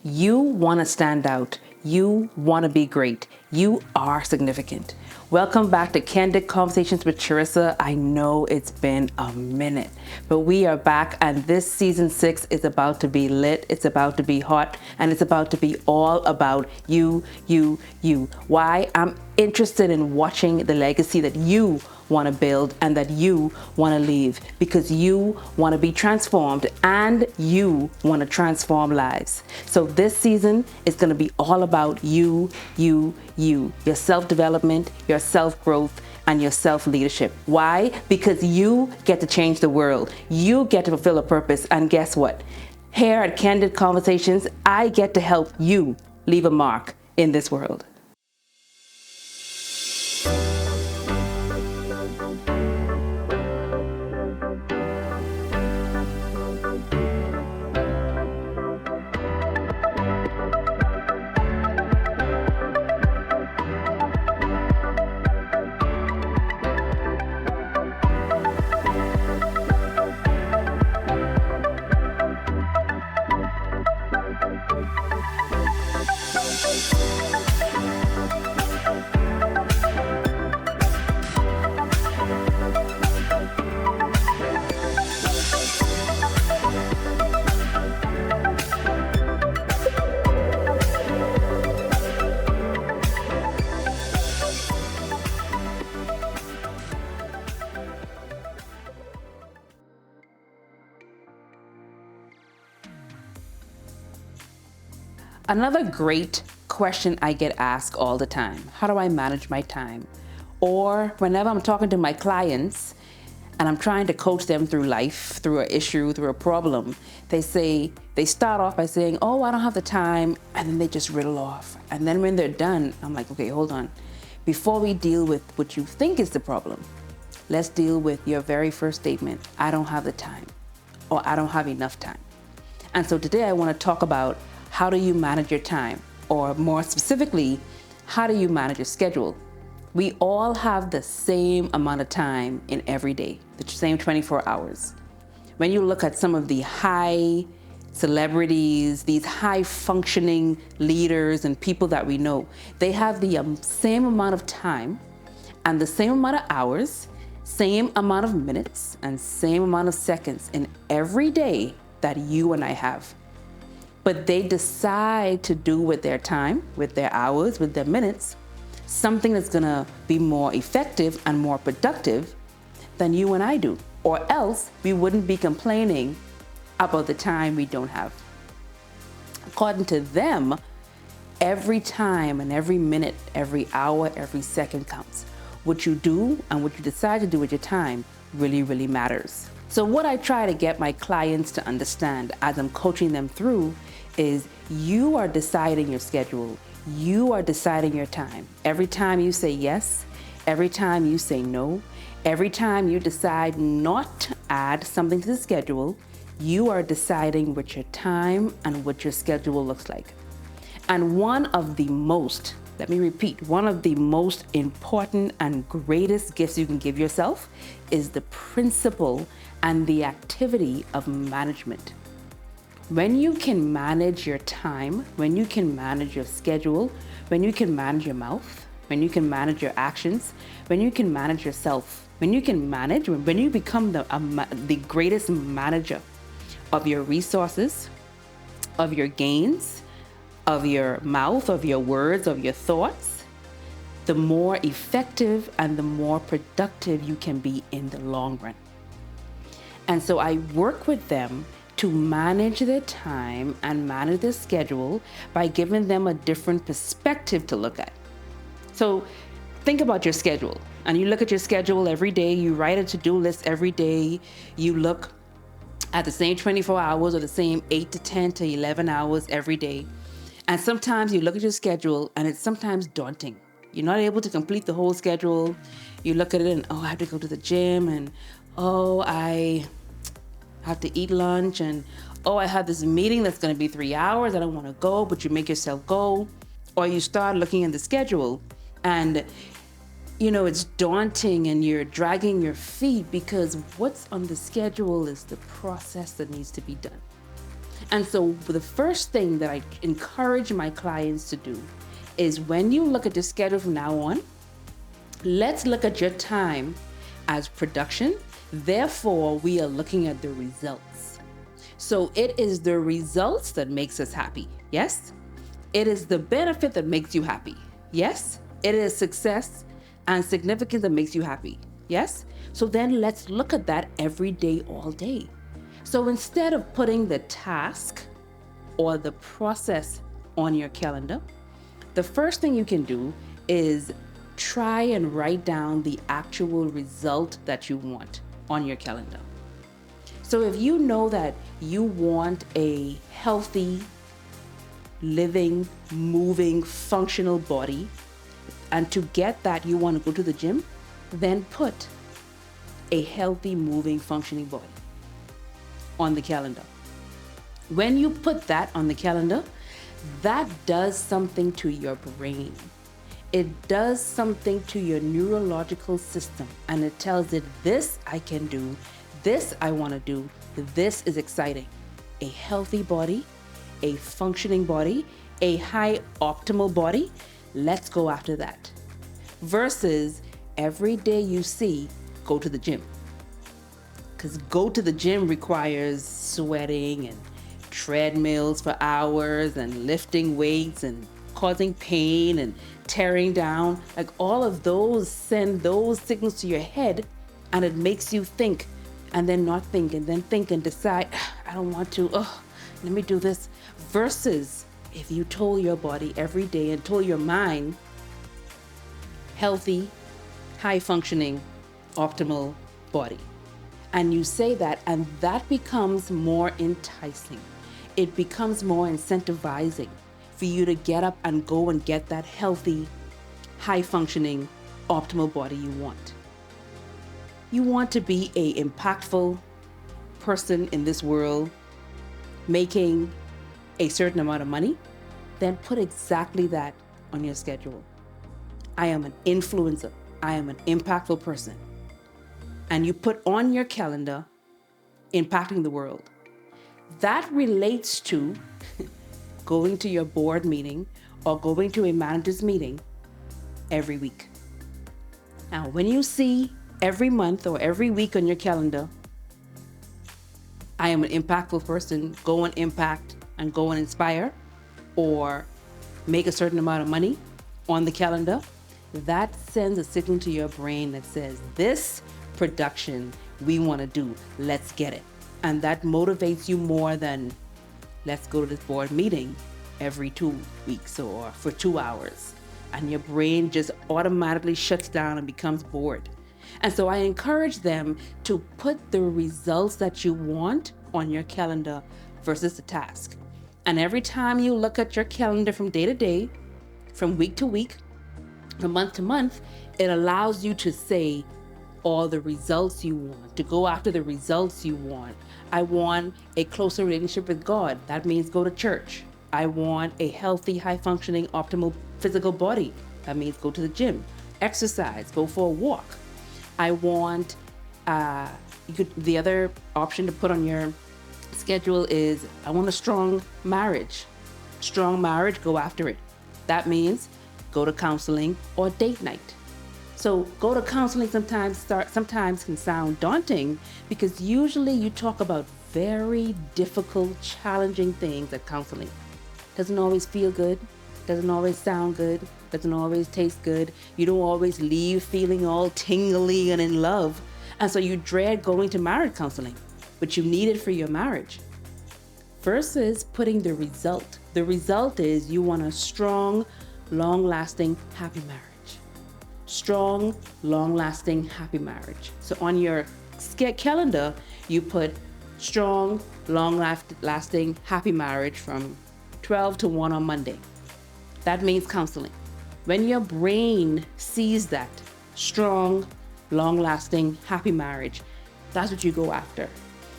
You want to stand out. You want to be great. You are significant. Welcome back to Candid Conversations with Charissa. I know it's been a minute, but we are back, and this season 6 is about to be lit. It's about to be hot, and it's about to be all about you. Why? I'm interested in watching the legacy that you want to build and that you want to leave, because you want to be transformed and you want to transform lives. So this season is going to be all about you, your self-development, your self-growth, and your self-leadership. Why? Because you get to change the world. You get to fulfill a purpose. And guess what? Here at Candid Conversations, I get to help you leave a mark in this world. Another great question I get asked all the time: how do I manage my time? Or whenever I'm talking to my clients and I'm trying to coach them through life, through an issue, through a problem, they start off by saying, oh, I don't have the time, and then they just riddle off. And then when they're done, I'm like, okay, hold on. Before we deal with what you think is the problem, let's deal with your very first statement: I don't have the time, or I don't have enough time. And so today I want to talk about, how do you manage your time? Or more specifically, how do you manage your schedule? We all have the same amount of time in every day, the same 24 hours. When you look at some of the high celebrities, these high functioning leaders and people that we know, they have the same amount of time and the same amount of hours, same amount of minutes, and same amount of seconds in every day that you and I have. But they decide to do with their time, with their hours, with their minutes, something that's gonna be more effective and more productive than you and I do. Or else we wouldn't be complaining about the time we don't have. According to them, every time and every minute, every hour, every second counts. What you do and what you decide to do with your time really, really matters. So what I try to get my clients to understand as I'm coaching them through is, you are deciding your schedule. You are deciding your time. Every time you say yes, every time you say no, every time you decide not to add something to the schedule, you are deciding what your time and what your schedule looks like. And one of the most important and greatest gifts you can give yourself is the principle and the activity of management. When you can manage your time, when you can manage your schedule, when you can manage your mouth, when you can manage your actions, when you can manage yourself, when you become the greatest manager of your resources, of your gains, of your mouth, of your words, of your thoughts, the more effective and the more productive you can be in the long run. And so I work with them to manage their time and manage their schedule by giving them a different perspective to look at. So think about your schedule, and you look at your schedule every day. You write a to-do list every day. You look at the same 24 hours or the same 8 to 10 to 11 hours every day. And sometimes you look at your schedule and it's sometimes daunting. You're not able to complete the whole schedule. You look at it and, oh, I have to go to the gym, and oh, I have to eat lunch, and oh, I have this meeting that's going to be 3 hours. I don't want to go, but you make yourself go. Or you start looking at the schedule and it's daunting and you're dragging your feet, because what's on the schedule is the process that needs to be done. And so the first thing that I encourage my clients to do is when you look at your schedule from now on, let's look at your time as production. Therefore, we are looking at the results. So it is the results that makes us happy. Yes. It is the benefit that makes you happy. Yes. It is success and significance that makes you happy. Yes. So then let's look at that every day, all day. So instead of putting the task or the process on your calendar, the first thing you can do is try and write down the actual result that you want on your calendar. So if you know that you want a healthy, living, moving, functional body, and to get that you want to go to the gym, then put a healthy, moving, functioning body on the calendar. When you put that on the calendar, that does something to your brain. It does something to your neurological system, and it tells it, this I can do, this I want to do, this is exciting. A healthy body, a functioning body, a high optimal body, let's go after that. Versus every day you see, go to the gym. Because go to the gym requires sweating and treadmills for hours and lifting weights and causing pain and tearing down. Like all of those send those signals to your head, and it makes you think and then not think and then think and decide, I don't want to, let me do this. Versus if you told your body every day and told your mind, healthy, high functioning, optimal body. And you say that, and that becomes more enticing. It becomes more incentivizing for you to get up and go and get that healthy, high functioning, optimal body you want. You want to be an impactful person in this world, making a certain amount of money, then put exactly that on your schedule. I am an influencer. I am an impactful person. And you put on your calendar, impacting the world. That relates to going to your board meeting or going to a manager's meeting every week. Now, when you see every month or every week on your calendar, I am an impactful person, go and impact and go and inspire, or make a certain amount of money on the calendar, that sends a signal to your brain that says, this production we want to do, let's get it. And that motivates you more than, let's go to this board meeting every 2 weeks or for 2 hours. And your brain just automatically shuts down and becomes bored. And so I encourage them to put the results that you want on your calendar versus the task. And every time you look at your calendar from day to day, from week to week, from month to month, it allows you to say all the results you want, to go after the results you want. I want a closer relationship with God. That means go to church. I want a healthy, high-functioning, optimal physical body. That means go to the gym, exercise, go for a walk. I want, the other option to put on your schedule is, I want a strong marriage. Strong marriage, go after it. That means go to counseling or date night. So go to counseling sometimes can sound daunting because usually you talk about very difficult, challenging things at counseling. Doesn't always feel good, doesn't always sound good, doesn't always taste good. You don't always leave feeling all tingly and in love. And so you dread going to marriage counseling, but you need it for your marriage. Versus putting the result. The result is you want a strong, long-lasting, happy marriage. Strong, long-lasting, happy marriage. So on your calendar, you put strong, long-lasting, happy marriage from 12 to 1 on Monday. That means counseling. When your brain sees that strong, long-lasting, happy marriage, that's what you go after.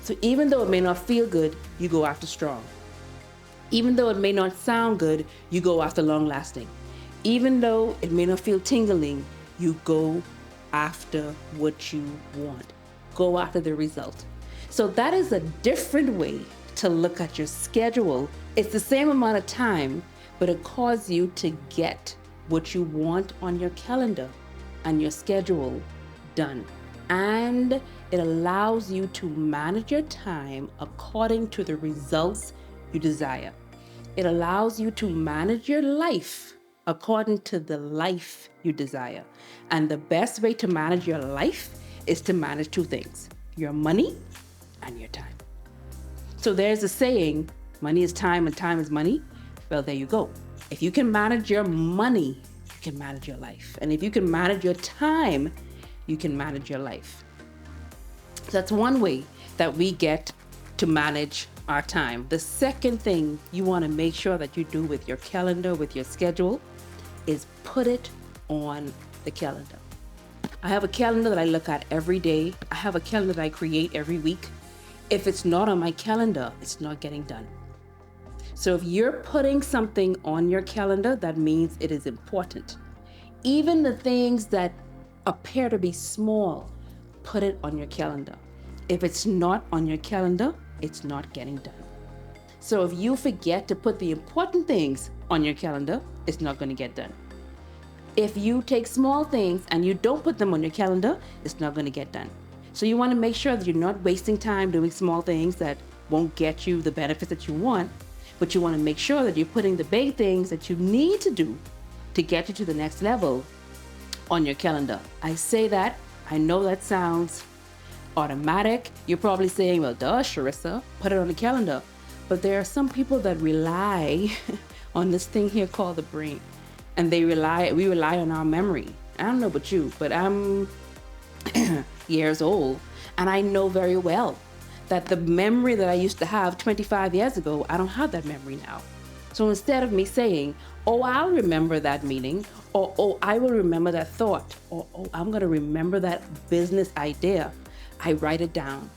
So even though it may not feel good, you go after strong. Even though it may not sound good, you go after long-lasting. Even though it may not feel tingling, you go after what you want. Go after the result. So that is a different way to look at your schedule. It's the same amount of time, but it causes you to get what you want on your calendar and your schedule done. And it allows you to manage your time according to the results you desire. It allows you to manage your life according to the life you desire. And the best way to manage your life is to manage two things: your money and your time. So there's a saying, money is time and time is money. Well, there you go. If you can manage your money, you can manage your life. And if you can manage your time, you can manage your life. So that's one way that we get to manage our time. The second thing you want to make sure that you do with your calendar, with your schedule, is put it on the calendar. I have a calendar that I look at every day. I have a calendar that I create every week. If it's not on my calendar, it's not getting done. So if you're putting something on your calendar, that means it is important. Even the things that appear to be small, put it on your calendar. If it's not on your calendar, it's not getting done. So if you forget to put the important things on your calendar, it's not going to get done. If you take small things and you don't put them on your calendar, it's not going to get done. So you want to make sure that you're not wasting time doing small things that won't get you the benefits that you want, but you want to make sure that you're putting the big things that you need to do to get you to the next level on your calendar. I say that, I know that sounds automatic. You're probably saying, well, duh, Charissa, put it on the calendar. But there are some people that rely on this thing here called the brain. And we rely on our memory. I don't know about you, but I'm years old. And I know very well that the memory that I used to have 25 years ago, I don't have that memory now. So instead of me saying, oh, I'll remember that meeting, or oh, I will remember that thought, or oh, I'm going to remember that business idea, I write it down.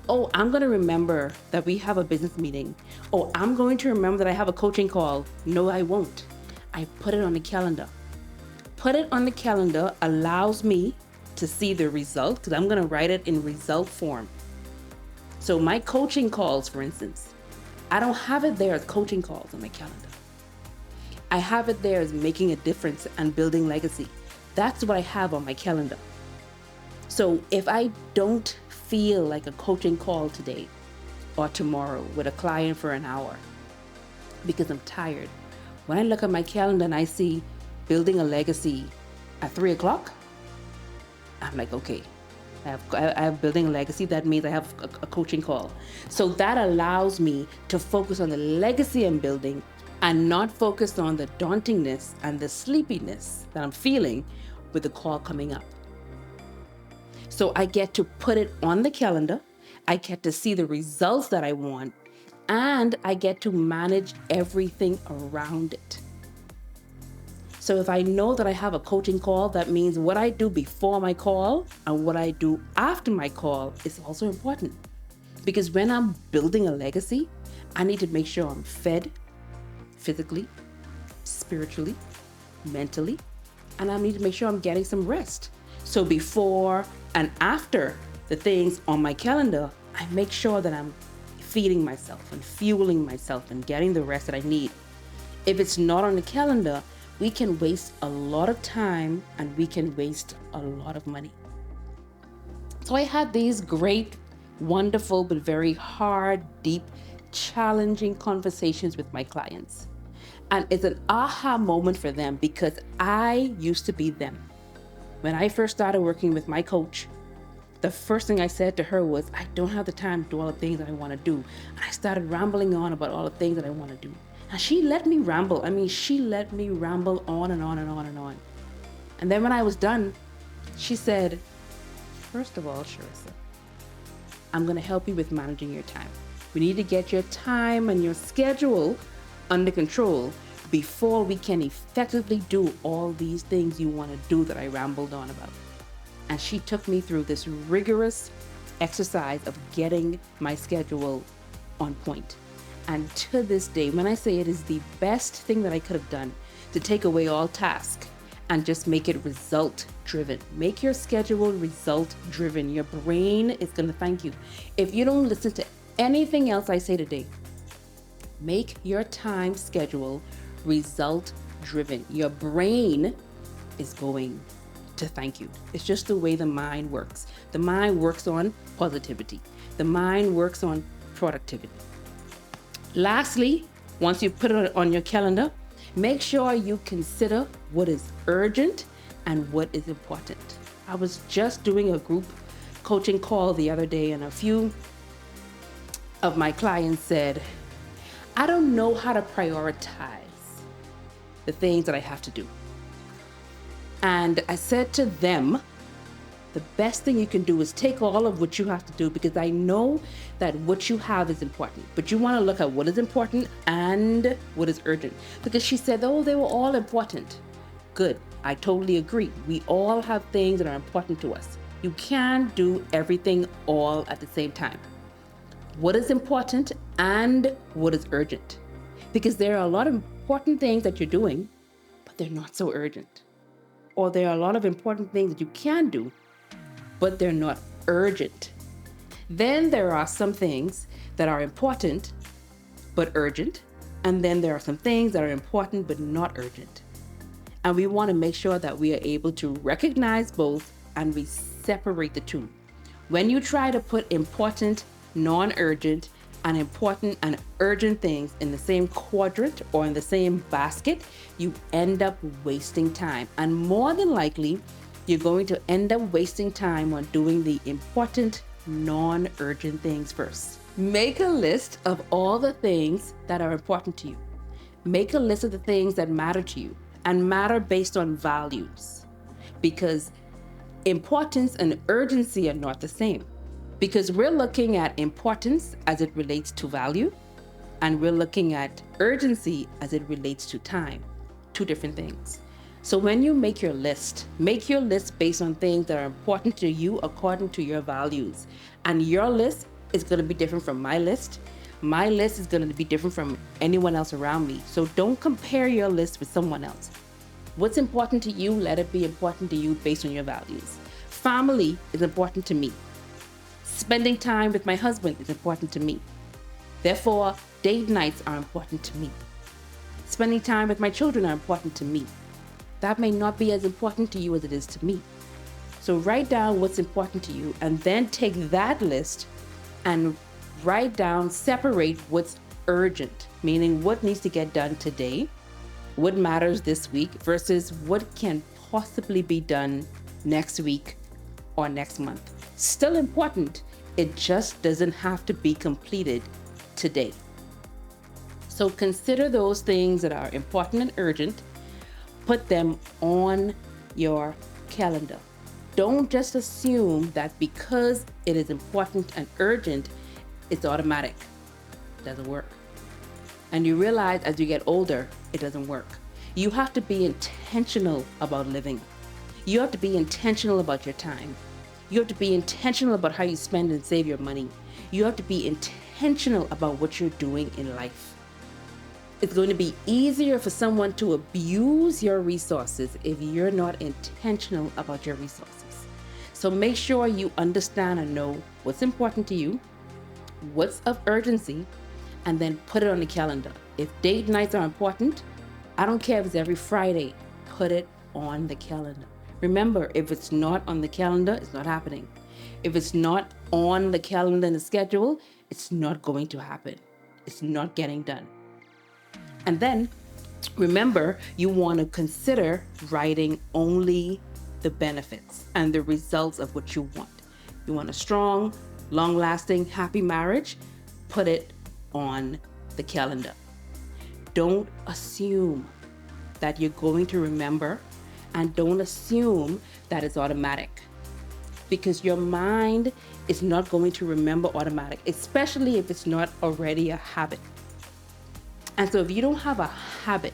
Oh, I'm going to remember that we have a business meeting. Oh, I'm going to remember that I have a coaching call. No, I won't. I put it on the calendar. Put it on the calendar allows me to see the result, because I'm going to write it in result form. So my coaching calls, for instance, I don't have it there as coaching calls on my calendar. I have it there as making a difference and building legacy. That's what I have on my calendar. So if I don't feel like a coaching call today or tomorrow with a client for an hour because I'm tired, when I look at my calendar and I see building a legacy at 3:00, I'm like, okay, I have building a legacy. That means I have a coaching call. So that allows me to focus on the legacy I'm building and not focus on the dauntingness and the sleepiness that I'm feeling with the call coming up. So I get to put it on the calendar. I get to see the results that I want, and I get to manage everything around it. So if I know that I have a coaching call, that means what I do before my call and what I do after my call is also important. Because when I'm building a legacy, I need to make sure I'm fed physically, spiritually, mentally, and I need to make sure I'm getting some rest. So before and after the things on my calendar, I make sure that I'm feeding myself and fueling myself and getting the rest that I need. If it's not on the calendar, we can waste a lot of time and we can waste a lot of money. So I had these great, wonderful, but very hard, deep, challenging conversations with my clients. And it's an aha moment for them because I used to be them. When I first started working with my coach, the first thing I said to her was, I don't have the time to do all the things that I want to do. And I started rambling on about all the things that I want to do. And she let me ramble. She let me ramble on and on and on and on. And then when I was done, she said, first of all, Charissa, I'm going to help you with managing your time. We need to get your time and your schedule under control before we can effectively do all these things you want to do that I rambled on about. And she took me through this rigorous exercise of getting my schedule on point. And to this day, when I say it is the best thing that I could have done to take away all task and just make it result driven. Make your schedule result driven. Your brain is going to thank you. If you don't listen to anything else I say today, make your time schedule result driven. Your brain is going to thank you. It's just the way the mind works. The mind works on positivity. The mind works on productivity. Lastly, once you put it on your calendar, make sure you consider what is urgent and what is important. I was just doing a group coaching call the other day, and a few of my clients said, I don't know how to prioritize the things that I have to do. And I said to them, the best thing you can do is take all of what you have to do, because I know that what you have is important, but you want to look at what is important and what is urgent. Because she said, oh, they were all important. Good. I totally agree. We all have things that are important to us. You can't do everything all at the same time. What is important and what is urgent? Because there are a lot of important things that you're doing, but they're not so urgent. Or there are a lot of important things that you can do, but they're not urgent. Then there are some things that are important but urgent, and then there are some things that are important but not urgent. And we want to make sure that we are able to recognize both and we separate the two. When you try to put important, non-urgent, and important and urgent things in the same quadrant or in the same basket, you end up wasting time. And more than likely, you're going to end up wasting time on doing the important, non-urgent things first. Make a list of all the things that are important to you. Make a list of the things that matter to you and matter based on values, because importance and urgency are not the same. Because we're looking at importance as it relates to value, and we're looking at urgency as it relates to time. Two different things. So when you make your list based on things that are important to you according to your values. And your list is going to be different from my list. My list is going to be different from anyone else around me. So don't compare your list with someone else. What's important to you, let it be important to you based on your values. Family is important to me. Spending time with my husband is important to me. Therefore, date nights are important to me. Spending time with my children are important to me. That may not be as important to you as it is to me. So write down what's important to you, and then take that list and write down, separate what's urgent, meaning what needs to get done today, what matters this week versus what can possibly be done next week or next month. Still important, it just doesn't have to be completed today. So consider those things that are important and urgent, put them on your calendar. Don't just assume that because it is important and urgent, it's automatic. It doesn't work. And you realize as you get older, it doesn't work. You have to be intentional about living. You have to be intentional about your time. You have to be intentional about how you spend and save your money. You have to be intentional about what you're doing in life. It's going to be easier for someone to abuse your resources if you're not intentional about your resources. So make sure you understand and know what's important to you, what's of urgency, and then put it on the calendar. If date nights are important, I don't care if it's every Friday, put it on the calendar. Remember, if it's not on the calendar, it's not happening. If it's not on the calendar and the schedule, it's not going to happen. It's not getting done. And then remember, you want to consider writing only the benefits and the results of what you want. You want a strong, long-lasting, happy marriage? Put it on the calendar. Don't assume that you're going to remember, and don't assume that it's automatic, because your mind is not going to remember automatic, especially if it's not already a habit. And so if you don't have a habit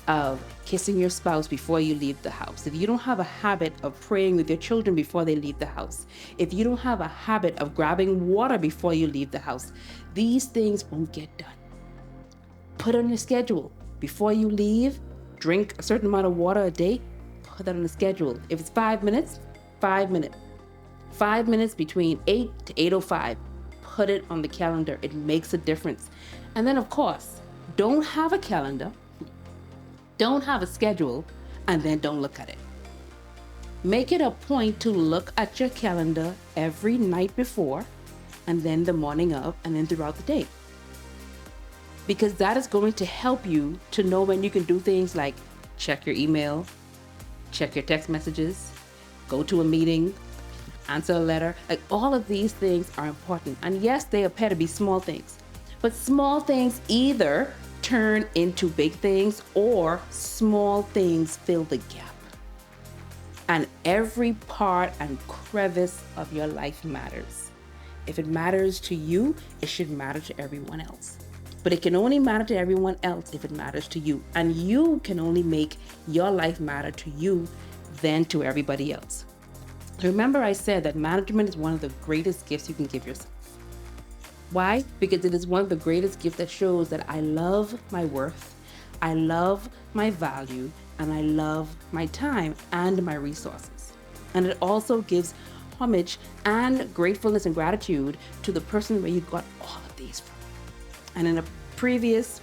of kissing your spouse before you leave the house, if you don't have a habit of praying with your children before they leave the house, if you don't have a habit of grabbing water before you leave the house, these things won't get done. Put on your schedule. Before you leave, drink a certain amount of water a day, put that on the schedule. If it's 5 minutes, 5 minutes. 5 minutes between 8 to 8:05, put it on the calendar. It makes a difference. And then, of course, don't have a calendar, don't have a schedule, and then don't look at it. Make it a point to look at your calendar every night before, and then the morning of, and then throughout the day. Because that is going to help you to know when you can do things like check your email, check your text messages, go to a meeting, answer a letter. Like, all of these things are important. And yes, they appear to be small things, but small things either turn into big things or small things fill the gap. And every part and crevice of your life matters. If it matters to you, it should matter to everyone else. But it can only matter to everyone else if it matters to you. And you can only make your life matter to you than to everybody else. Remember, I said that management is one of the greatest gifts you can give yourself. Why? Because it is one of the greatest gifts that shows that I love my worth, I love my value, and I love my time and my resources. And it also gives homage and gratefulness and gratitude to the person where you got all of these from. And in a previous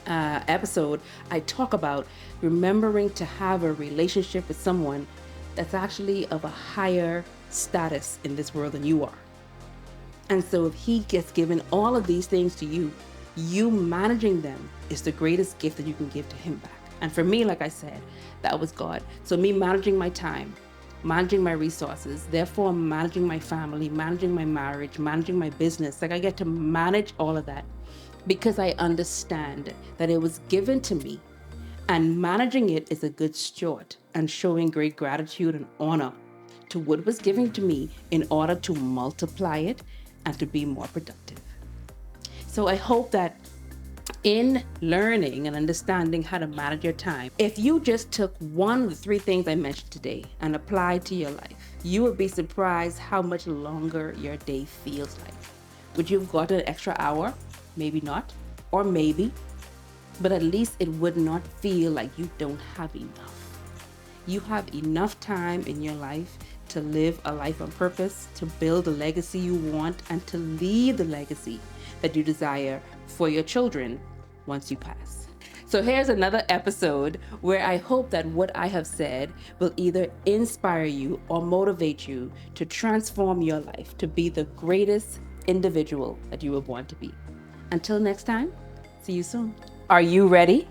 episode, I talk about remembering to have a relationship with someone that's actually of a higher status in this world than you are. And so if he gets given all of these things to you, you managing them is the greatest gift that you can give to him back. And for me, like I said, that was God. So me managing my time, managing my resources, therefore managing my family, managing my marriage, managing my business. Like, I get to manage all of that because I understand that it was given to me, and managing it is a good steward and showing great gratitude and honor to what was given to me in order to multiply it and to be more productive. So I hope that in learning and understanding how to manage your time, if you just took one of the 3 things I mentioned today and applied to your life, you would be surprised how much longer your day feels like. Would you have got an extra hour? Maybe not, or maybe, but at least it would not feel like you don't have enough. You have enough time in your life to live a life on purpose, to build the legacy you want, and to leave the legacy that you desire for your children once you pass. So here's another episode where I hope that what I have said will either inspire you or motivate you to transform your life to be the greatest individual that you were born to be. Until next time, see you soon. Are you ready?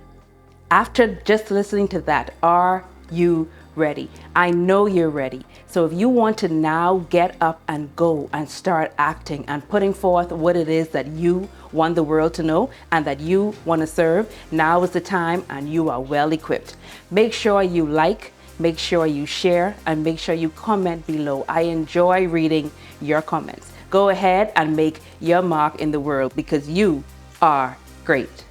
After just listening to that, are you ready? I know you're ready. So if you want to now get up and go and start acting and putting forth what it is that you want the world to know and that you want to serve, now is the time, and you are well equipped. Make sure you like, make sure you share, and make sure you comment below. I enjoy reading your comments. Go ahead and make your mark in the world because you are great.